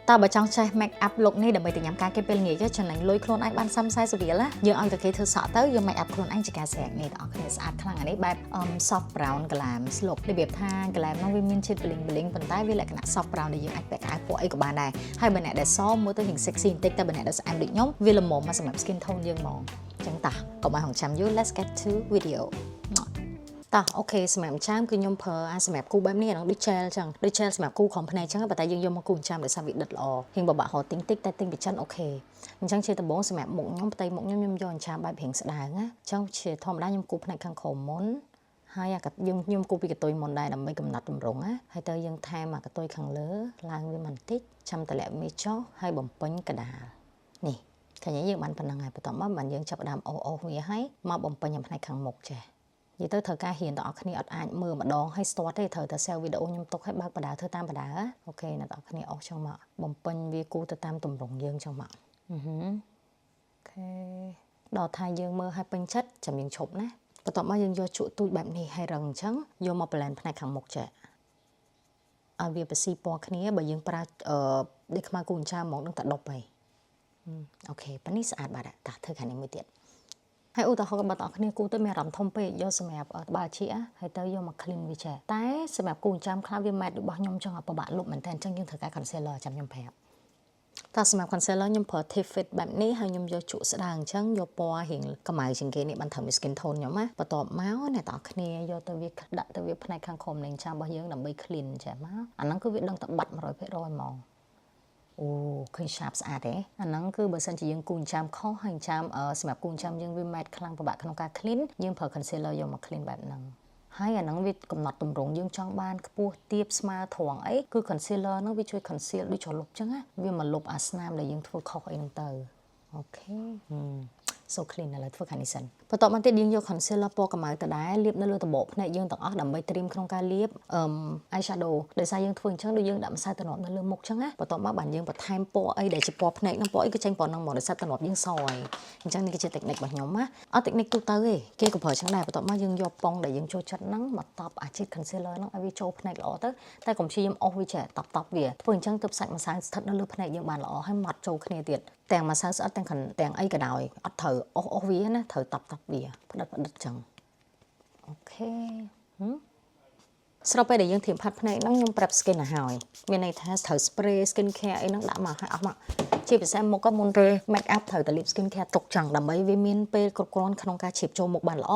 ta bởi trong chơi make up look này để mấy tình nhắm cá cái bên nghỉ cho chẳng lành lôi khuôn anh ban xăm sai sự việc lá giờ anh từ cái thứ sợ tới giờ make up khuôn anh chỉ cả sẹn này đó cái sạch khăn ở đây bài soft brown glam look để biệt tha glam nó viên chết bling phần tay với lại cái soft brown để giờ anh vẽ cái của ấy của bạn này hai bên này để so mới tới hình sexy tích ta bên này đã anh định nhóm vì là một mà sản phẩm skin tone dương màu chẳng tả còn bài hồng chăm let's get to video ta ok សម្រាប់ចាំគឺខ្ញុំប្រើអាសម្រាប់គូបែបនេះអានឹងដូច gel ចឹងដូច gel សម្រាប់គូខំភ្នែកចឹងតែយើងយកមកគូចាំដោយសារវាដិតល្អហៀងបបាក់ហត់ទិញតិចតែទិញពីចិនអូខេអញ្ចឹងជាដំបូងសម្រាប់មុខខ្ញុំផ្ទៃមុខខ្ញុំយកអញ្ចាំបែបរៀងស្ដើងណាអញ្ចឹងជាធម្មតាខ្ញុំគូផ្នែកខាងក្រោមមុនហើយអាយើងខ្ញុំគូពីកតុយមុនដែរដើម្បីកំណត់តម្រង់ណាហើយទៅយើងថែមអាកតុយខាងលើឡើងវាបន្តិចចាំតម្លាក់មេចុះហើយបំពេញកដាលនេះឃើញយើងបានប៉ុណ្្នឹងហើយបន្ទាប់មកបានយើងចាប់ដើមអូវាហើយមកបំពេញផ្នែកខាងមុខចេះនិយាយទៅត្រូវការហ៊ានដល់អ្នកគ្នាអត់អាចមើលម្ដងឲ្យស្ទាត់ទេត្រូវតែ sell វីដេអូខ្ញុំទុកឲ្យបើកបដាធ្វើតាមបដាអូខេអ្នកនរគ្នាអស់ចឹងមកបំពេញវាគូទៅតាមទម្រង់យើងចឹងមកអូខេដល់ថាយើងមើលឲ្យពេញចិត្តចាំយើងឈប់ណាបន្ទាប់មកយើងយកជក់ទូចបែបនេះឲ្យរឹងអញ្ចឹងយកមក blend ផ្នែកខាងមុខចេះឲ្យវាប្រស៊ីពណ៌គ្នាបើយើងប្រើដូចខ្មៅគូអញ្ចាហ្មងនឹងតែដប់ហើយអូខេប៉ានេះស្អាតបាត់តាធ្វើខាងនេះមួយទៀតហើយឧទាហរណ៍បើតើអ្នកគ្នាគូទៅមានអារម្មណ៍ធំពេកយកសម្រាប់ត្បាល់ជាហើយទៅយកមក clean វាចេះតែសម្រាប់គូចាំខ្លះវា matte របស់ខ្ញុំចង់ឲ្យពិបាកលុបមែនតើអញ្ចឹងយើងត្រូវការ concealer ចាំខ្ញុំប្រាប់តែសម្រាប់ concealer ខ្ញុំប្រើ Tip Fit បែបនេះហើយខ្ញុំយកជក់ស្ដើងអញ្ចឹងយកពណ៌រៀងកម្ៅជាងគេនេះបានធ្វើឲ្យ skin tone ខ្ញុំណាបន្ទាប់មកអ្នកនរគ្នាយកទៅវាដាក់ទៅវាផ្នែកខាងក្រោមនៃចាំរបស់យើងដើម្បី clean ចេះមកអាហ្នឹងគឺវាដឹងតែបាត់ 100% ហ្មងអូឃើញ sharp ស្អាតទេអាហ្នឹងគឺបើសិនជាយើងគូចាំខុសហើយចាំសម្រាប់គូចាំយើងវា matte ខ្លាំងពិបាកក្នុងការ clean យើងប្រើ concealer យកមក clean បែបហ្នឹងហើយអាហ្នឹងវាកំណត់ទម្រង់យើងចង់បានខ្ពស់ទាបស្មើត្រង់អីគឺ concealer ហ្នឹងវាជួយ conceal ដូចជ្រលុបចឹងណាវាមកលុបអាស្នាមដែលយើងធ្វើខុសអីហ្នឹងទៅអូខេso clean ឥឡូវធ្វើខាងនេះសិនបន្ទាប់មកទៀតយើងយក concealer ពណ៌កម្ៅទៅដែរលាបនៅលើដបភ្នែកយើងទាំងអស់ដើម្បីត្រៀមក្នុងការលាបeyeshadow ដោយសារយើងធ្វើអញ្ចឹងដូចយើងដាក់ម្សៅតំណប់នៅលើមុខអញ្ចឹងណាបន្ទាប់មកបានយើងបន្ថែមពណ៌អីដែលជាពណ៌ភ្នែកហ្នឹងពណ៌អីក៏ចេញពណ៌ហ្នឹងមកដោយសារតំណប់យើងសហើយអញ្ចឹងនេះគឺជា technique របស់ខ្ញុំណាអត់ technique ទូទៅទេគេក៏ប្រើអញ្ចឹងដែរបន្ទាប់មកយើងយកប៉ុងដែលយើងចូលចិត្តហ្នឹងមកតប់អាជាតិ concealer ហ្នឹងឲ្យវាចូលភ្នែកល្អទៅតែកុំព្យាយាមអស់វាចេះតប់វាធ្វើអញ្ចឹងទើបសាច់ម្សៅស្ថិតនៅលើភ្នែកយើងបានល្អហើយម៉ត់ចូលគ្នាទៀតទាំងម្សៅស្អិតទាំងអីក៏ដោយអត់ត្រូវអស់វាណាត្រូវតប់វាផ្ដិតចឹងអូខេស្របពេលដែលយើងធៀបផាត់ភ្នែកហ្នឹងខ្ញុំប្រាប់ skin ទៅហើយមានន័យថាត្រូវ spray skin care អីហ្នឹងដាក់មកឲ្យអស់មកជាពិសេសមុខក៏មុនពេល make up ត្រូវតែលាប skin care ទុកចឹងដើម្បីវាមានពេលគ្រប់គ្រាន់ក្នុងការជ្រាបចូលមុខបានល្អ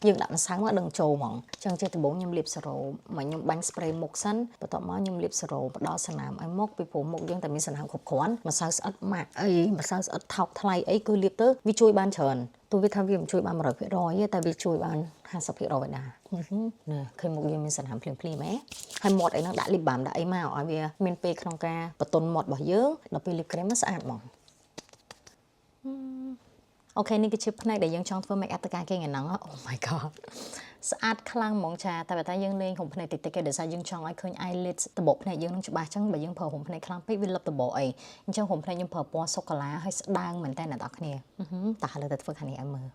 យើងដាក់ម្សៅមកដឹងចូលហ្មងចឹងជាដំបូងខ្ញុំលាបសេរ៉ូមកខ្ញុំបាញ់ spray មុខសិនបន្ទាប់មកខ្ញុំលាបសេរ៉ូផ្ដល់សណ្ដាមឲ្យមុខពីព្រោះមុខយើងតែមានសណ្ដាមគ្រប់គ្រាន់ម្សៅស្អិតម៉ាក់អីម្សៅស្អិតថោកថ្លៃអីគឺលាបទៅវាជួយបានច្រើនទោះវាថាវាមិនជួយបាន 100% ទេតែវាជួយបាន 50% ដែរណាឃើញមុខយើងមានសណ្ដាមភ្លាមៗហ៎ហើយមាត់អីហ្នឹងដាក់ lip balm ដាក់អីមកឲ្យវាមានពេលក្នុងការបន្ទន់មាត់របស់យើងដល់ពេល lip cream ស្អាតហ្មងអូខេនេះគឺជាផ្នែកដែលយើងចង់ធ្វើ make up ទៅការគេថ្ងៃហ្នឹង Oh my god ស្អាតខ្លាំងហ្មងចាតែបើតែយើងលេងហុំភ្នែកតិចៗគេដោយសារយើងចង់ឲ្យឃើញ eyelid ដបភ្នែកយើងនឹងច្បាស់ចឹងបើយើងប្រើហុំភ្នែកខ្លាំងពេកវាលឹបដបអីអញ្ចឹងហុំភ្នែកខ្ញុំប្រើពណ៌សូកូឡាឲ្យស្ដើងមែនតើអ្នកនរគ្នាតោះឥឡូវទៅធ្វើខាងនេះឲ្យមើល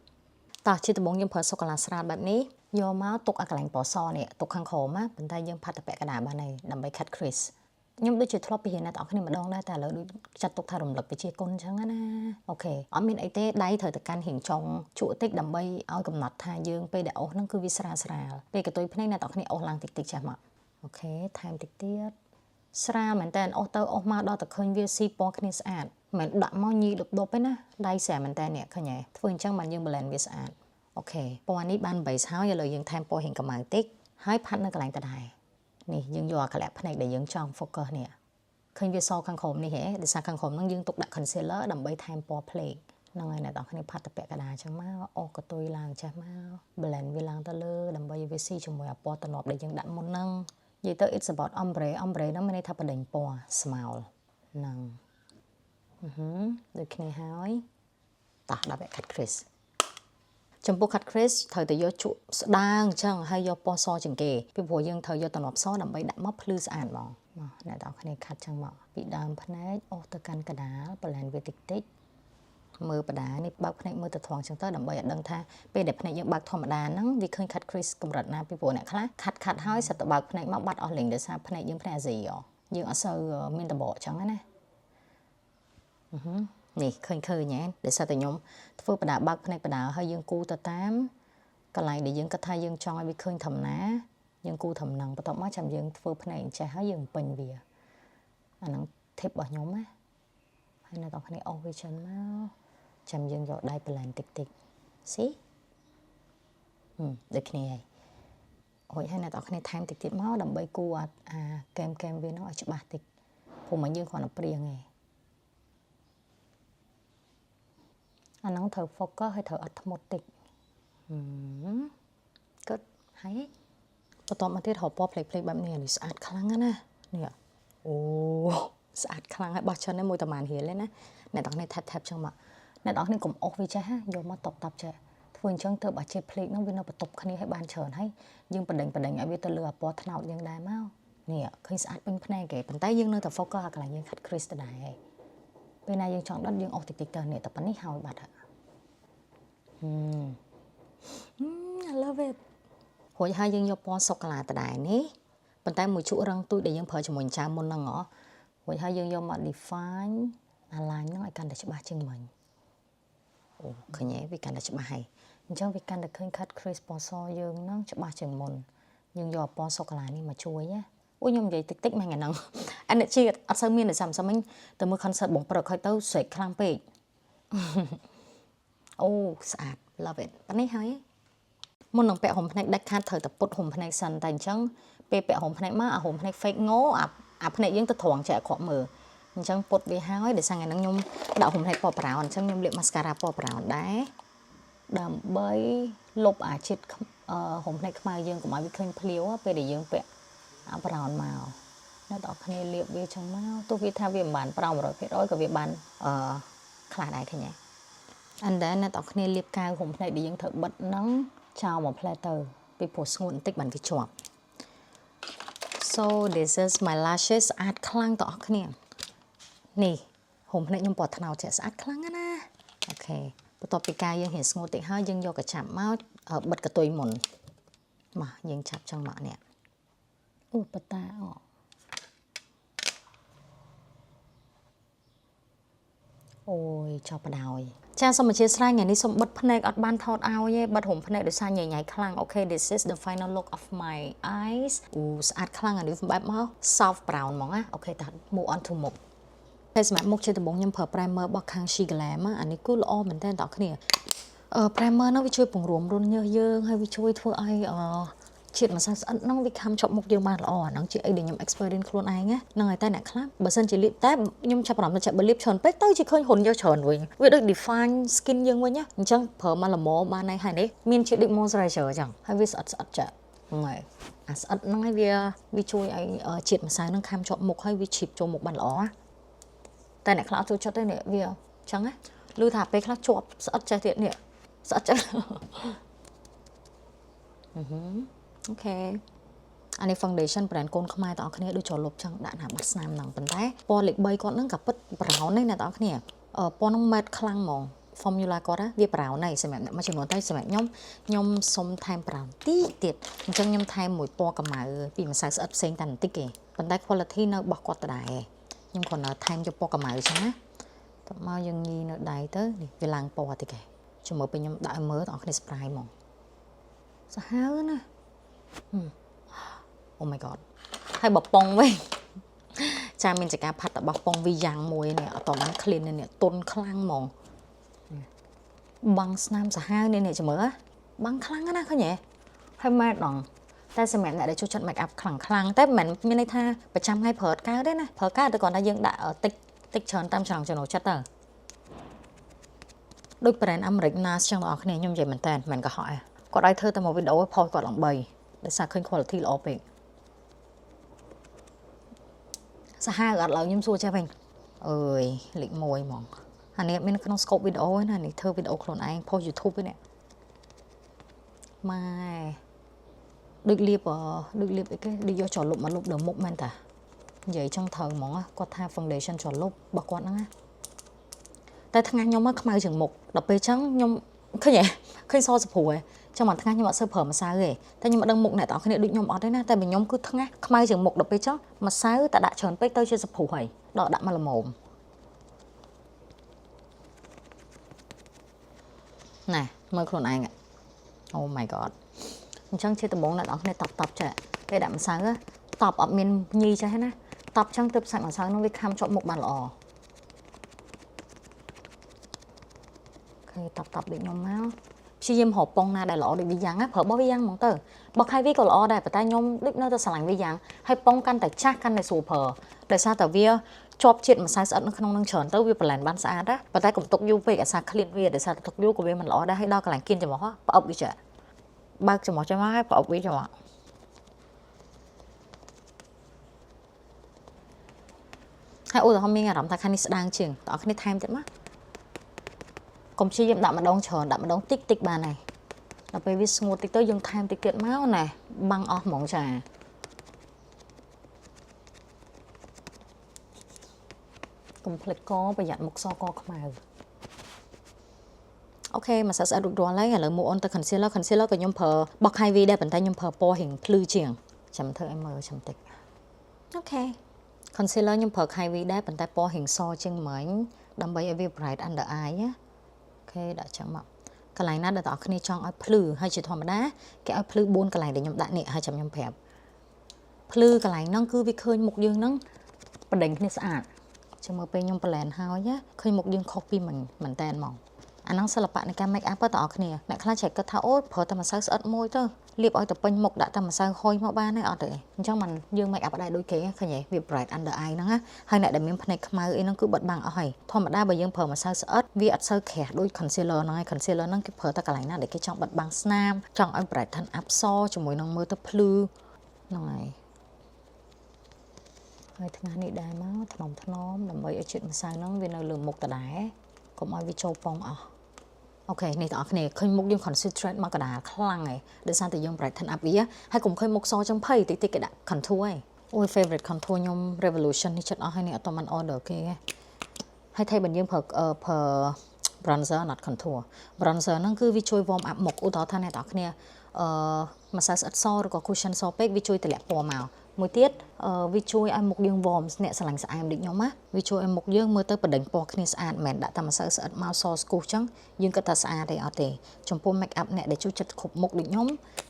តោះជាដំបូងខ្ញុំប្រើសូកូឡាស្រាលបែបនេះយកមកទុកឲ្យកន្លែងពណ៌សនេះទុកខាងក្រោមណាប៉ុន្តែយើងផាត់ទៅពាក់កណ្ដាលបានហើយដើម្បី cut crease ខ្ញុំដូចជាធ្លាប់ពីអ្នកនរគ្នាម្ដងដែរតែឥឡូវដូចចាត់ទុកថារំលឹកវិជាគុណអញ្ចឹងណាអូខេអត់មានអីទេដៃត្រូវតែកាន់រៀងចុងជក់តិចដើម្បីឲ្យកំណត់ថាយើងពេលដែលអស់ហ្នឹងគឺវាស្រាលពេលកតុយភ្នែកអ្នកនរគ្នាអស់ឡើងតិចចាស់មកអូខេថែមតិចទៀតស្រាលមែនតើអស់ទៅអស់មកដល់តែឃើញវាស៊ីពណ៌គ្នាស្អាតមិនដាក់មកញីដុបទេណាដៃស្រាលមែនតើអ្នកឃើញទេធ្វើអញ្ចឹងបានយើង blend វាស្អាតអូខេពណ៌នេះបាន base ហើយឥឡូវយើងថែមពណ៌រៀងកម្ៅតិចហើយផាត់នៅកន្លែងដដែលនេះយើងយកអាកន្លែងភ្នែកដែលយើងចង់ focus នេះឃើញវាសខាងក្រោមនេះហ៎ដោយសារខាងក្រោមហ្នឹងយើងទុកដាក់ concealer ដើម្បីថែមពណ៌ភ្លេកហ្នឹងហើយអ្នកនរគ្នាផាត់ទៅពាក់កណ្ដាលអញ្ចឹងមកអស់កតុយឡើងចាស់មក blend វាឡើងទៅលើដើម្បីវាស៊ីជាមួយអាពណ៌តំណប់ដែលយើងដាក់មុនហ្នឹងនិយាយទៅ it's about ombre ហ្នឹងមានន័យថាបដិញពណ៌ស្មៅហ្នឹងដូចគ្នាហើយតោះដាក់ពាក់ cut crease ចំពោះ cut crease ត្រូវតែយកជក់ស្ដាងអញ្ចឹងហើយយកពណ៌សជាងគេពីព្រោះយើងត្រូវយកតំណប់សដើម្បីដាក់មកភ្លឺស្អាតហ្មងអ្នកនរគ្នាខាត់ចឹងមកពីដើមភ្នែកអស់ទៅកាន់កណ្ដាល blend វាតិចមើលបដានេះបើកភ្នែកមើលទៅត្រង់ចឹងទៅដើម្បីឲ្យដឹងថាពេលដែលភ្នែកយើងបើកធម្មតាហ្នឹងវាឃើញ cut crease កម្រិតណាពីព្រោះអ្នកខ្លះខាត់ហើយសិតទៅបើកភ្នែកមកបាត់អស់លេងដោយសារភ្នែកយើងភ្នែកអាស៊ីយើងអត់សូវមានតបកចឹងណា នេះឃើញញ៉ែដែលសិតតែខ្ញុំធ្វើបដាបើកភ្នែកបដាហើយយើងគូទៅតាមកន្លែងដែលយើងគិតថាយើងចង់ឲ្យវាឃើញធម្មតាយើងគូធម្មនឹងបន្ទាប់មកចាំយើងធ្វើភ្នែកចេះហើយយើងពេញវាអាហ្នឹង tip របស់ខ្ញុំណាហើយអ្នកទាំងគ្នាអស់វាចិនមកចាំយើងយកដៃបន្លែតិចតិច see ដូចគ្នាហើយហើយអ្នកទាំងគ្នាថែមតិចទៀតមកដើម្បីគូអាកែមវានោះឲ្យច្បាស់តិចព្រោះមកយើងគ្រាន់តែព្រៀងឯងអាហ្នឹងត្រូវ focus ហើយត្រូវអត់ធ្មត់តិចគិតហើយបន្តមកទៀតរកពណ៌ផ្លេកៗបែបនេះស្អាតខ្លាំងណាស់នេះអូស្អាតខ្លាំងហើយបោះចិននេះមួយតាម៉ានរៀលទេណាអ្នកទាំងនេះថែបចឹងមកអ្នកទាំងនេះកុំអស់វាចេះយកមកតុបចេះធ្វើអញ្ចឹងទៅបើជាផ្លេកហ្នឹងវានៅបន្ទប់គ្នាឲ្យបានច្រើនហើយយើងបដិញឲ្យវាទៅលើអាពណ៌ថ្នោតយើងដែរមកនេះឃើញស្អាតពេញភ្នែកគេប៉ុន្តែយើងនៅតែ focus អាកន្លែងយើងខាត់ crease ទៅដែរឯងពេលណាយើងចង់ដុតយើងអស់តិចតិចទៅនេះតែប៉ុណ្នេះហើយបាត់ហើយI love it រួចហើយយើងយកពណ៌សូកូឡាដដែលនេះប៉ុន្តែមួយជក់រឹងទូចដែលយើងប្រើជាមួយចាមុនហ្នឹងហ៎រួចហើយយើងយកមក define align ហ្នឹងឲ្យកាន់តែច្បាស់ជាងមិញអូឃើញទេវាកាន់តែច្បាស់ហើយអញ្ចឹងវាកាន់តែឃើញ cut crease ពណ៌សយើងហ្នឹងច្បាស់ជាងមុនយើងយកពណ៌សូកូឡានេះមកជួយណាអូខ្ញុំនិយាយតិចមិញអាហ្នឹង energy អត់សូវមានតែសាំមិញទៅមើល concert បងព្រឹកហើយទៅស្រែកខ្លាំងពេកអូស្អាត love it ប៉ានេះហើយមុននឹងពាក់ហុំភ្នែកដាច់ខាតត្រូវតែពុតហុំភ្នែកសិនតែអញ្ចឹងពេលពាក់ហុំភ្នែកមកអាហុំភ្នែក fake ងោអាភ្នែកយើងទៅត្រង់ចេះអាក្រក់មើលអញ្ចឹងពុតវាហើយដោយសារថ្ងៃហ្នឹងខ្ញុំដាក់ហុំភ្នែកពណ៌ brown អញ្ចឹងខ្ញុំលាប mascara ពណ៌ brown ដែរដើម្បីលុបអាជាតិហុំភ្នែកខ្មៅយើងកុំឲ្យវាឃើញភ្លាវពេលដែលយើងពាក់អា brown មកអ្នកនរគ្នាលាបវាចឹងមកទោះវាថាវាមិនបាន brown 100% ក៏វាបានខ្លះដែរឃើញទេ and then អ្នកនរគ្នាលាបកៅហុំភ្នែកដែលយើងត្រូវបិទហ្នឹងចោលមកផ្លែទៅពីព្រោះស្ងួតបន្តិចបានវាជាប់ so this is my lashes ស្អាតខ្លាំងបងប្អូនគ្នានេះហុំភ្នែកខ្ញុំពណ៌ត្នោតចេះស្អាតខ្លាំងណាស់អូខេបន្ទាប់ពីការយើងរៀងស្ងួតតិចហើយយើងយកកញ្ចប់មកបិទកតុយមុនមកយើងចាប់ចង់មកនេះអូបតាអូយចប់បដ ாய் ចាសូមអធិស្ឋានថ្ងៃនេះសូមបិទភ្នែកអត់បានថតឲ្យទេបិទហុំភ្នែកដោយសារញ៉ៃខ្លាំងអូខេ this is the final look of my eyes អូស្អាតខ្លាំងអានេះបែបមក soft brown ហ្មងណាអូខេតោះ move on to មុខតែសម្រាប់មុខជាដំបូងខ្ញុំប្រើ primer របស់ខាង She Glam អានេះគឺល្អមែនតើបងប្អូន primer នោះវាជួយពង្រួមរន្ធញើសយើងហើយវាជួយធ្វើឲ្យជាតិម្សៅស្អិតហ្នឹងវាខំជាប់មុខយើងបានល្អអាហ្នឹងជាអីដែលខ្ញុំ experience ខ្លួនឯងណាហ្នឹងហើយតែអ្នកខ្លះបើសិនជាលាបតែខ្ញុំចាប់អារម្មណ៍ថាបើលាបច្រើនពេកទៅជាឃើញហ៊ុនយកច្រើនវិញវាដូច define skin យើងវិញណាអញ្ចឹងប្រើមកល្មមបានហើយនេះមានជាតិ deep moisturizer អញ្ចឹងហើយវាស្អិតចាហ្នឹងហើយអាស្អិតហ្នឹងហើយវាជួយឲ្យជាតិម្សៅហ្នឹងខំជាប់មុខហើយវាឈីបចូលមុខបានល្អតែអ្នកខ្លះអត់ចូលចិត្តទេនេះវាអញ្ចឹងណាឮថាពេលខ្លះជាប់ស្អិតចេះទៀតនេះស្អិតចេះអូខេអានេះ foundation brand កូនខ្មែរបងប្អូនគ្នាដូចចូលលុបចឹងដាក់ណាបាត់ស្នាមហ្នឹងប៉ុន្តែពណ៌លេខ3គាត់ហ្នឹងក៏ពិត brown ទេណាបងប្អូនគ្នាពណ៌ហ្នឹង matte ខ្លាំងហ្មង formula គាត់វា brown ហើយសម្រាប់អ្នកមួយចំនួនតែសម្រាប់ខ្ញុំសុំថែម brown តិចទៀតអញ្ចឹងខ្ញុំថែមមួយពណ៌កម្ៅពីម្សៅស្អិតផ្សេងតែបន្តិចទេប៉ុន្តែ quality នៅរបស់គាត់ដដែលខ្ញុំគ្រាន់តែថែមយកពណ៌កម្ៅចឹងណាតោះមកយើងញីនៅដៃទៅនេះវាឡើងពណ៌តិចទេជំរឿពេលខ្ញុំដាក់ឲ្យមើលបងប្អូនគ្នា spray ហ្មងសាហាវណាOh my god ហើយបើប៉ុងវិញចាមានចការផាត់របស់ប៉ុងវាយ៉ាងមួយនេះអត់តបាន clean នេះទុនខ្លាំងហ្មងបាំងស្នាមសាហាវនេះចាំមើលបាំងខ្លាំងណាស់ឃើញទេហើយម៉ែដងតែសម្រាប់អ្នកដែលចូលចិត្ត make up ខ្លាំងតែមិនមានន័យថាប្រចាំថ្ងៃប្រើកៅទេណាប្រើកៅតែគ្រាន់តែយើងដាក់តិចច្រើនតាមចំណង់ចំណូលចិត្តទៅដូច brand អាមេរិក NARS ចឹងបងប្អូនគ្នាខ្ញុំនិយាយមែនតើមិនកុហកទេគាត់ឲ្យធ្វើតែមួយវីដេអូផុសគាត់ឡើង3ដោយសារឃើញ quality ល្អពេកសាហាវអត់ឡើយខ្ញុំសួរចេះវិញអើយលេខ1ហ្មងអានេះមានក្នុង scope វីដេអូណានេះធ្វើវីដេអូខ្លួនឯងផុស YouTube ហ្នឹងម៉ែដូចលាបអីគេដូចយកចលលុបមកលុបលើមុខមែនតានិយាយចឹងត្រូវហ្មងគាត់ថា foundation ចលលុបរបស់គាត់ហ្នឹងណាតែថ្ងៃខ្ញុំមកខ្មៅជាងមុខដល់ពេលចឹងខ្ញុំឃើញសសព្រួយចឹងមួយថ្ងៃខ្ញុំអត់សូវប្រើម្សៅទេតែខ្ញុំអត់ដឹងមុខអ្នកទាំងគ្នាដូចខ្ញុំអត់ទេណាតែខ្ញុំគឺថ្ងៃខ្មៅជាងមុខដល់ពេលចឹងម្សៅតែដាក់ច្រើនពេកទៅជាសព្រួយហើយដល់ដាក់មកល្មម ណែមើលខ្លួនឯង Oh my god អញ្ចឹងជាដំបូងអ្នកនរគ្នាតបចាពេលដាក់ម្សៅតបអត់មានញីចេះណាតបចឹងទើបសាច់ម្សៅនោះវាខាំជាប់មុខបានល្អឃើញតបដូចខ្ញុំមកព្យាយាមរកប៉ុងណាដែលល្អដូចវាយ៉ាងណាប្រើបោះវាយ៉ាងហ្មងទៅបោះខៃវីក៏ល្អដែរប៉ុន្តែខ្ញុំដូចនៅតែស្រឡាញ់វាយ៉ាងហើយប៉ុងកាន់តែចាស់កាន់តែស្រួលប្រើដោយសារតែវាជាប់ជាតិម្សៅស្អិតនៅក្នុងនឹងច្រើនទៅវាប្រឡែនបានស្អាតណាប៉ុន្តែកុំទុកយូរពេកអាសាឃ្លានវាដោយសារទុកយូរក៏វាមិនល្អដែរហើយដល់កន្លែងគៀនច្រមុះផ្អប់វាចាបើកច្រមុះចាំមកហើយផ្អប់វាចាំមកហើយឧទាហរណ៍មានអារម្មណ៍ថាខាងនេះស្ដាងជាងតើអ្នកគ្នាថែមទៀតមកកុំព្យាយាមដាក់ម្ដងច្រើនដាក់ម្ដងតិចតិចបានហើយដល់ពេលវាស្ងួតតិចទៅយើងថែមតិចទៀតមកណែបាំងអស់ហ្មងចាកុំភ្លេចកប្រយ័ត្នមុខសកខ្មៅអូខេមកស្អាតរួចរាល់ហើយឥឡូវ move on ទៅ concealer ក៏ខ្ញុំប្រើបោះ Kywie ដែរប៉ុន្តែខ្ញុំប្រើពណ៌រៀងភ្លឺជាងចាំធ្វើឲ្យមើលចាំតិចអូខេ concealer ខ្ញុំប្រើ Kywie ដែរប៉ុន្តែពណ៌រៀងសជាងមិញដើម្បីឲ្យវា bright under eye ណាអូខេដាក់ចឹងមកកន្លែងណាដែលបងប្អូនគ្នាចង់ឲ្យភ្លឺហើយជាធម្មតាគេឲ្យភ្លឺ4កន្លែងដែលខ្ញុំដាក់នេះហើយចាំខ្ញុំប្រាប់ភ្លឺកន្លែងហ្នឹងគឺវាឃើញមុខយើងហ្នឹងបដិញគ្នាស្អាតចាំមើលពេលខ្ញុំប្លែនហើយឃើញមុខយើងខុសពីមិញមែនតើហ្មងអាហ្នឹងសិល្បៈនៃការ make up បងប្អូនគ្នាអ្នកខ្លះចែកគាត់ថាអូប្រើតែម្សៅស្អិតមួយទៅលាបឲ្យទៅពេញមុខដាក់តែម្សៅហុយមកបានហើយអត់ទេអញ្ចឹងមិនយើង make up ដែរដូចគេឃើញទេវា bright under eye ហ្នឹងណាហើយអ្នកដែលមានភ្នែកខ្មៅអីហ្នឹងគឺបិទបាំងអស់ហើយធម្មតាបើយើងប្រើម្សៅស្អិតវាអត់សូវក្រាស់ដូច concealer ហ្នឹងហើយ concealer ហ្នឹងគេប្រើតែកន្លែងណាដែលគេចង់បិទបាំងស្នាមចង់ឲ្យ brighten up សជាមួយនឹងមើលទៅភ្លឺហ្នឹងហើយថ្ងៃនេះដែរមកថ្នមដើម្បីឲ្យជាតិម្សៅហ្នឹងវានៅលើមុខដដែលកុំឲ្យវាចូលប៉ុងអស់អូខេនេះបងប្អូនគ្នាឃើញមុខយើង concentrate មកកណ្ដាលខ្លាំងហើយដោយសារតែយើង brighten up វាហើយកុំឃើញមុខសចឹងភ័យតិចគេដាក់ contour ហើយអូយ favorite contour ខ្ញុំ revolution នេះចិត្តអស់ហើយនេះអត់តមិន order គេហើយថៃបើយើងប្រើ bronzer not contour bronzer ហ្នឹងគឺវាជួយ warm up មុខឧទាហរណ៍ថាអ្នកបងប្អូនគ្នាម្សៅស្អិតសឬក៏ cushion សពេកវាជួយតម្លាក់ពណ៌មកមួយទៀតវាជួយឲ្យមុខយើង warm អ្នកស្រឡាញ់ស្អាតដូចខ្ញុំណាវាជួយឲ្យមុខយើងមើលទៅបដិញពណ៌គ្នាស្អាតមិនមែនដាក់តែម្សៅស្អិតមកសស្គូសចឹងយើងគិតថាស្អាតទេអត់ទេចំពោះ make up អ្នកដែលជួយចិត្តគ្រប់មុខដូចខ្ញុំ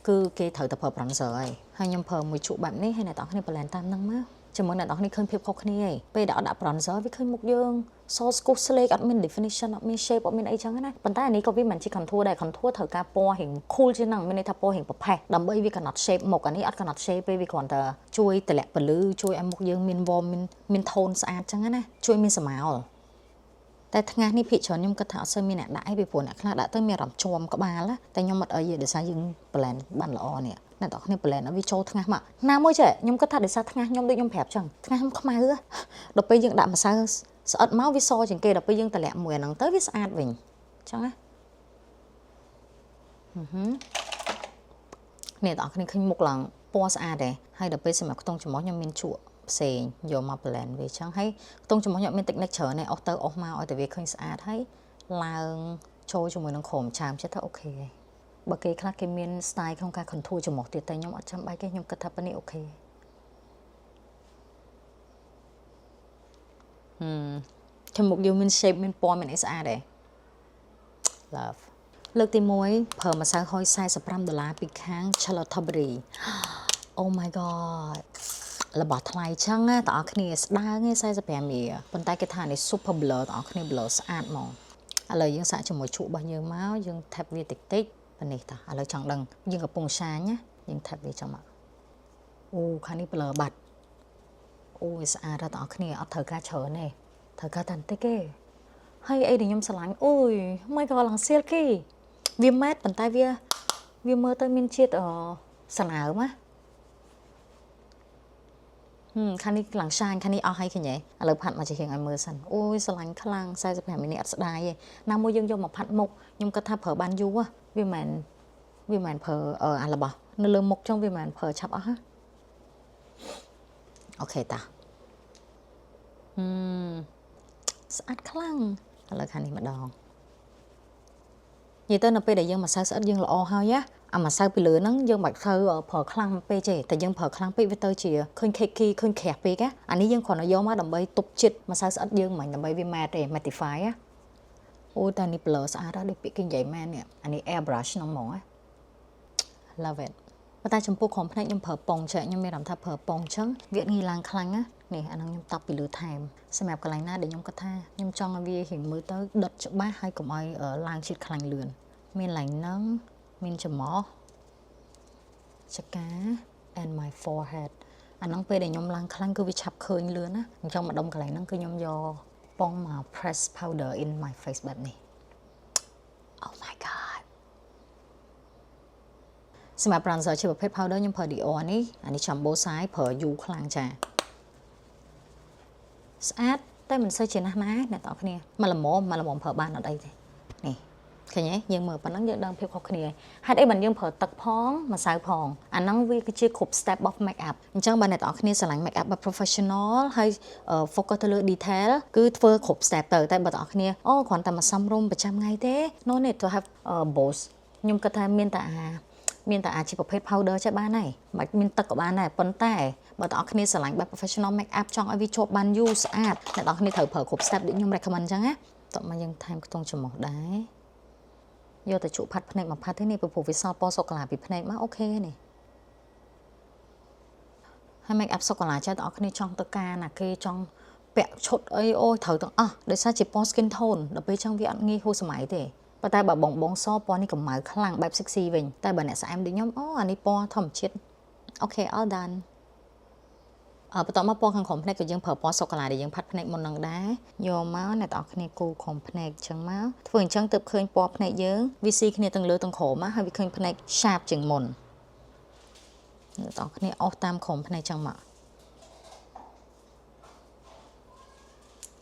គឺគេត្រូវតែប្រើ bronzer ហើយខ្ញុំប្រើមួយជក់បែបនេះហើយអ្នកនរគ្នាប្លែនតាមហ្នឹងមកជាមួយអ្នកនរគ្នាឃើញភាពខុសគ្នាឯងពេលដែលអត់ដាក់ bronzer វាឃើញមុខយើងសស្គូសស្លេកអត់មាន definition អត់មាន shape អត់មានអីចឹងណាប៉ុន្តែអានេះក៏វាមិនជា contour ដែរ contour ត្រូវការពណ៌រៀង cool ជាងហ្នឹងមានន័យថាពណ៌រៀងប្រផេះដើម្បីវាកំណត់ shape មុខអានេះអត់កំណត់ shape ទេវាគ្រាន់តែជួយតម្លាក់ពន្លឺជួយឲ្យមុខយើងមាន warm មាន tone ស្អាតចឹងណាជួយមានស្រមោលតែថ្ងៃនេះភាគច្រើនខ្ញុំគិតថាអត់សូវមានអ្នកដាក់អីពីព្រោះអ្នកខ្លះដាក់ទៅមានអារម្មណ៍ជាប់ក្បាលតែខ្ញុំអត់អីទេដោយសារយើង blend បានល្អនេះអ្នកទាំងគ្នា blend ឲ្យវាចូលថ្ងាសមកណាមួយចេះខ្ញុំគិតថាដោយសារថ្ងាសខ្ញុំដូចខ្ញុំប្រាប់ចឹងថ្ងាសខ្ញុំខ្មៅដល់ពេលយើងដាក់ម្សៅស្អិតមកវាសជាងគេដល់ពេលយើងតម្លាក់មួយអាហ្នឹងទៅវាស្អាតវិញចឹងណាអ្នកទាំងគ្នាឃើញមុខឡើងពណ៌ស្អាតដែរហើយដល់ពេលសម្រាប់ខ្ទង់ច្រមុះខ្ញុំមានជក់ផ្សេងយកមក blend វាចឹងហើយខ្ទង់ច្រមុះខ្ញុំមាន technique ច្រើនទេអស់ទៅអស់មកឲ្យតែវាឃើញស្អាតហើយឡើងចូលជាមួយនឹងក្រមចាមចិត្តទៅអូខេហើយបើគេខ្លះគេមាន style ក្នុងការ contour ច្រមុះទៀតតែខ្ញុំអត់ចាំបាច់ទេខ្ញុំគិតថាប៉ុណ្នេះអូខេខ្ញុំមុខយើងមាន shape មានពណ៌មានអីស្អាតដែរ love លើកទី1ប្រើម្សៅហុយ$45ពីខាង Charlotte Tilbury Oh my god របស់ថ្លៃចឹងណាបងប្អូនគ្នាស្ដើងឯង45រៀលប៉ុន្តែគេថានេះ super blur បងប្អូនគ្នា blur ស្អាតហ្មងឥឡូវយើងសាកជាមួយជក់របស់យើងមកយើង tap វាតិចតិចប៉ុណ្នេះតាឥឡូវចង់ដឹងយើងកំពុងឆាញណាយើង tap វាចង់មកអូខាងនេះ blur បាត់អូវាស្អាតបងប្អូនគ្នាអត់ត្រូវការច្រើនទេត្រូវការតែបន្តិចទេហើយអីដែលខ្ញុំស្រឡាញ់អូយមិនក៏ឡើង silky វាម៉ែតប៉ុន្តែវាមើលទៅមានជាតិស្នើមណាខាងនេះឡើង shine ខាងនេះអស់ហើយឃើញទេឥឡូវផាត់មកជារៀងឲ្យមើលសិនអូយស្រឡាញ់ខ្លាំង45មីនិតអត់ស្ដាយទេណាមួយយើងយកមកផាត់មុខខ្ញុំគិតថាប្រើបានយូរវាមិនប្រើអារបស់នៅលើមុខចឹងវាមិនប្រើឆាប់អស់ហ៎អូខេតាស្អាតខ្លាំងឥឡូវខាងនេះម្ដងនិយាយទៅនៅពេលដែលយើងម្សៅស្អិតយើងល្អហើយណាអាម្សៅពីលើហ្នឹងយើងមិនត្រូវប្រើខ្លាំងពេកទេតែយើងប្រើខ្លាំងពេកវាទៅជាឃើញ cakey ឃើញក្រាស់ពេកណាអានេះយើងគ្រាន់តែយកមកដើម្បីទប់ជាតិម្សៅស្អិតយើងមិនដើម្បីវា matte ទេ mattify ណា អូតែនេះ blur ស្អាតដែរពាក្យគេនិយាយមែននេះអានេះ airbrush ហ្នឹងហ្មង love it ប៉ុន្តែចំពោះក្រុមភ្នែកខ្ញុំប្រើពងចេះខ្ញុំមានអារម្មណ៍ថាប្រើពងអញ្ចឹងវាងាយឡើងខ្លាំងណានេះអាហ្នឹងខ្ញុំតបពីលើថែមសម្រាប់កន្លែងណាដែលខ្ញុំគាត់ថាខ្ញុំចង់ឲ្យវារៀងមើលទៅដុតច្បាស់ហើយកុំឲ្យឡើងជាតិខ្លាញ់លឿនមានឡើងហ្នឹងមានច្រមុះចកា and my forehead អាហ្នឹងពេលដែលខ្ញុំឡើងខ្លាំងគឺវាឆាប់ឃើញលឿនណាអញ្ចឹងម្ដុំកន្លែងហ្នឹងគឺខ្ញុំយកពងមក press powder in my face បែបនេះ oh my god សម្រាប់ bronzer ជាប្រភេទ powder ខ្ញុំប្រើ Dior នេះអានេះ Jumbo size ប្រើយូរខ្លាំងចាស្អាតតែមិនសូវជាណាស់ណាអ្នកទាំងគ្នាមកល្មមប្រើបានអត់អីទេនេះឃើញទេយើងមើលប៉ុណ្ណឹងយើងដឹងភាពខុសគ្នាហេតុអីបានយើងប្រើទឹកផងម្សៅផងអាហ្នឹងវាគឺជាគ្រប់ step of make up អញ្ចឹងបើអ្នកទាំងគ្នាស្រឡាញ់ make up បែប professional ហើយ focus ទៅលើ detail គឺធ្វើគ្រប់ step ទៅតែបើទាំងគ្នាអូគ្រាន់តែមកសំរុំប្រចាំថ្ងៃទេ no need to have both ខ្ញុំគិតថាមានតែអាចជាប្រភេទ powder ចេះបានហើយមិនមានទឹកក៏បានដែរប៉ុន្តែបើបងប្អូនគ្នាស្រឡាញ់បែប professional make up ចង់ឲ្យវាជាប់បានយូរស្អាតអ្នកនរគ្នាត្រូវប្រើគ្រប់ step ដូចខ្ញុំ recommend អញ្ចឹងណាតោះមកយើងថែមខ្ទង់ច្រមុះដែរយកទៅជក់ផាត់ភ្នែកមកផាត់ទេនេះព្រោះវាសល់ពណ៌សូកូឡាពីភ្នែកមកអូខេនេះហើយ make up សូកូឡាចេះបងប្អូនគ្នាចង់ទៅការណាគេចង់ពាក់ឈុតអីអូយត្រូវទាំងអស់ដោយសារជាពណ៌ skin tone ដល់ពេលអញ្ចឹងវាអត់ងាយហួសសម័យទេប៉ុន្តែបើបងសពណ៌នេះកម្ៅខ្លាំងបែប sexy វិញតែបើអ្នកស្អែមដូចខ្ញុំអូអានេះពណ៌ធម្មជាតិអូខេ all done បន្ទាប់មកពណ៌ខាងក្រោមភ្នែកក៏យើងប្រើពណ៌សូកូឡាដែលយើងផាត់ភ្នែកមុននឹងដែរយកមកអ្នកទាំងអស់គ្នាគូក្រោមភ្នែកអញ្ចឹងមកធ្វើអញ្ចឹងទើបឃើញពណ៌ភ្នែកយើងវាស៊ីគ្នាទាំងលើទាំងក្រោមហើយវាឃើញភ្នែក sharp ជាងមុនអ្នកទាំងអស់គ្នាអស់តាមក្រោមភ្នែកអញ្ចឹងមក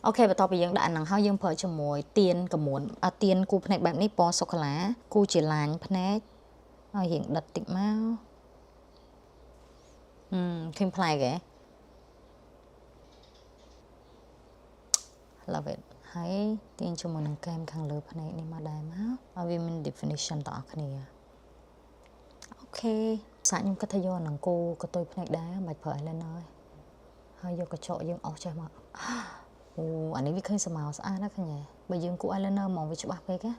អូខេបន្ទាប់ពីយើងដាក់អាហ្នឹងហើយយើងប្រើជាមួយទៀនកមួនទៀនគូភ្នែកបែបនេះពណ៌សូកូឡាគូជាឡាញភ្នែកហើយរៀងដិតតិចមកឃើញប្លែកហ៎ love it ហើយទាញជាមួយនឹងកែមខាងលើភ្នែកនេះមកដែរមកឲ្យវាមាន definition តអស់គ្នាអូខេសាច់ខ្ញុំគិតថាយកនឹងគូកតុយភ្នែកដែរមិនប្រើ eyeliner ហើយយកកញ្ចក់យើងអស់ចេះមកអូអានេះវាឃើញស្មៅស្អាតណាស់ឃើញទេបើយើងគូ eyeliner ហ្មងវាច្បាស់ពេកណា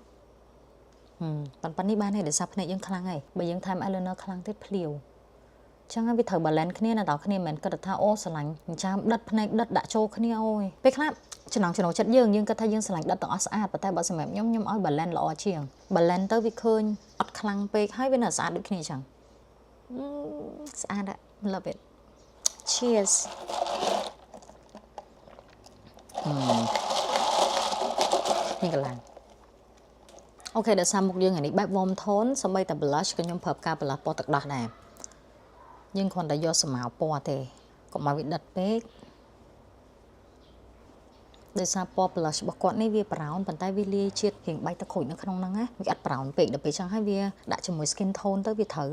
ប៉ុណ្នេះបានហើយដោយសារភ្នែកយើងខ្លាំងហើយបើយើងថែម eyeliner ខ្លាំងទៀតភ្លាវចឹងហើយវាត្រូវ balance គ្នាណាដល់គ្នាមិនគិតថាអូស្រឡាញ់អញ្ចឹងដិតភ្នែកដិតដាក់ចូលគ្នាអូយពេលខ្លះចំណងចិត្តយើងគិតថាយើងស្រឡាញ់ដិតទាំងអស់ស្អាតប៉ុន្តែបើសម្រាប់ខ្ញុំឲ្យ balance ល្អជាង balance ទៅវាឃើញអត់ខ្លាំងពេកហើយវានៅស្អាតដូចគ្នាចឹងស្អាត love it cheers នេះកន្លងអូខេដល់សារមុខយើងអានេះបែប warm tone សម្បីតែ blush ក៏ខ្ញុំប្រើផ្កា blush ពណ៌ទឹកដោះដែរយើងគ្រាន់តែយកស្មៅពណ៌ទេកុំឲ្យវាដិតពេកដោយសារពណ៌ blush របស់គាត់នេះវា brown ប៉ុន្តែវាលាយជាតិរៀងបែកទឹកក្រូចនៅក្នុងហ្នឹងណាវាអត់ brown ពេកដល់ពេលចឹងហើយវាដាក់ជាមួយ skin tone ទៅវាត្រូវ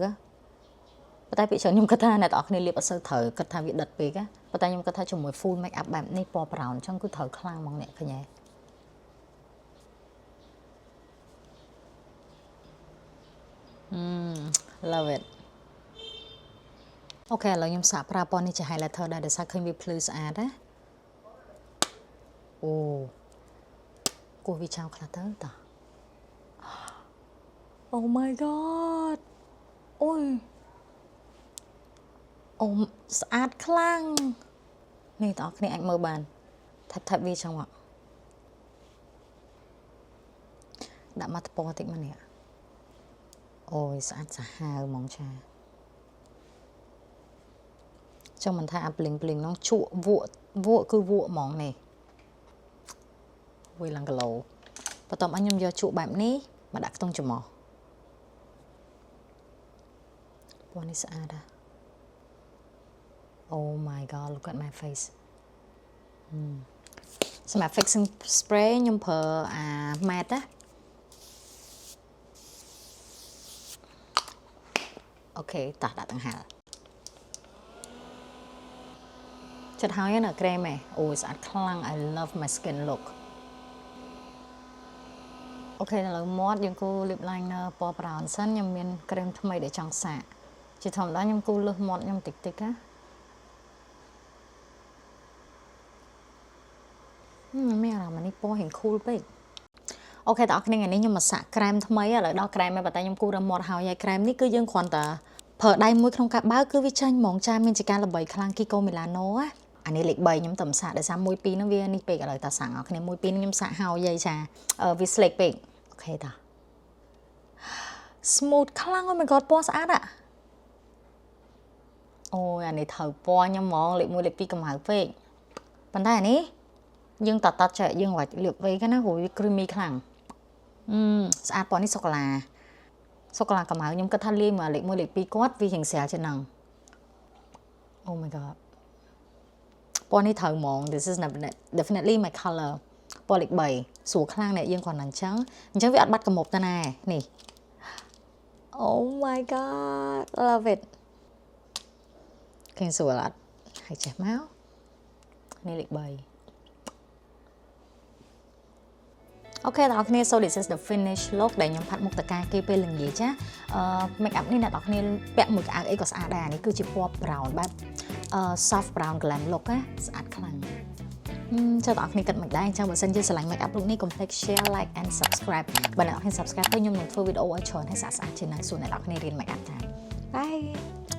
ប៉ុន្តែពេលច្រើនខ្ញុំគិតថាអ្នកទាំងអស់គ្នាលាបអត់សូវត្រូវគិតថាវាដិតពេកណាប៉ុន្តែខ្ញុំគិតថាជាមួយ full make up បែបនេះពណ៌ brown ចឹងគឺត្រូវខ្លាំងហ្មងអ្នកឃើញទេlove it អូខេឥឡូវខ្ញុំសាកប្រើពណ៌នេះជា highlighter ដែរដោយសារឃើញវាភ្លឺស្អាតណាអូគោះវាចោលខ្លះទៅតោះ Oh my god អូយអូស្អាតខ្លាំងនេះបងប្អូនគ្នាអាចមើលបានថែបវាចឹងមកដាក់មកថ្ពណ៌តិចមកនេះអូយស្អាតសាហាវហ្មងចាចឹងមិនថាអាភ្លីងនោះជក់វក់គឺវក់ហ្មងនេះវាឡើងគីឡូបន្ទាប់មកខ្ញុំយកជក់បែបនេះមកដាក់ខ្ទង់ច្រមុះពណ៌នេះស្អាតណាស់ Oh my god look at my face សម្រាប់ fixing spray ខ្ញុំប្រើអា matte ណាអូខេតោះដាក់ដង្ហាល់ចិត្តហើយណាក្រែមអូស្អាតខ្លាំង I love my skin look អូខេឥឡូវមាត់យើងគូ lip liner ពណ៌ brown សិនខ្ញុំមានក្រែមថ្មីដែលចង់សាកជាធម្មតាខ្ញុំគូលើសមាត់ខ្ញុំតិចណាមានអារម្មណ៍នេះពណ៌ហេង cool ពេក អូខេតើអរគ្នាថ្ងៃនេះខ្ញុំមកសាក់ក្រែមថ្មីឥឡូវដល់ក្រែមហើយប៉ុន្តែខ្ញុំគូរមាត់ហើយក្រែមនេះគឺយើងគ្រាន់តែប្រើដៃមួយក្នុងការបើគឺវាចាញ់ហ្មងចាមានជាការល្បីខ្លាំង Kiko Milano អានេះលេខ3ខ្ញុំតែសាក់ដោយសារ1 2ហ្នឹងវានេះពេកឥឡូវតើសាក់អរគ្នា1 2ខ្ញុំសាក់ហើយយាយចាវា slick ពេកអូខេតើ smooth ខ្លាំង Oh my god ពណ៌ស្អាតអូយអានេះត្រូវពណ៌ខ្ញុំហ្មងលេខ1លេខ2កំហៅពេកប៉ុន្តែអានេះយើងតតចេះយើងអាចលាបវេกันណាព្រោះវា creamy ខ្លាំងស្អាតពណ៌នេះសូកូឡាកំហៅខ្ញុំគិតថាលាយមកលេខ1លេខ2គាត់វារៀងស្រាលជាងហ្នឹង Oh my god ពណ៌នេះត្រូវហ្មង This is definitely my color ពណ៌លេខ3ស្រួលខ្លាំងអ្នកយើងគ្រាន់តែអញ្ចឹងវាអត់បាត់កមុបទៅណានេះ Oh my god love it ឃើញស្រួលអត់ហើយចេះមកនេះលេខ3អូខេបងប្អូន so this is the finish look ដែលខ្ញុំផាត់មុខតកាគេពេលល្ងាចចា make up នេះអ្នកនរគ្នាពាក់មួយកៅអៅអីក៏ស្អាតដែរនេះគឺជាពណ៌ brown បែប soft brown glam look ណាស្អាតខ្លាំងចូលបងប្អូនគិតមិនដែរអញ្ចឹងបើសិនជាស្រឡាញ់ make up look នេះកុំភ្លេច share like and subscribe បើអ្នកនរគ្នា subscribe ទៅខ្ញុំនឹងធ្វើវីដេអូឲ្យច្រើនហើយស្អាតៗជាងនេះសួរអ្នកនរគ្នារៀន make up ដែរ bye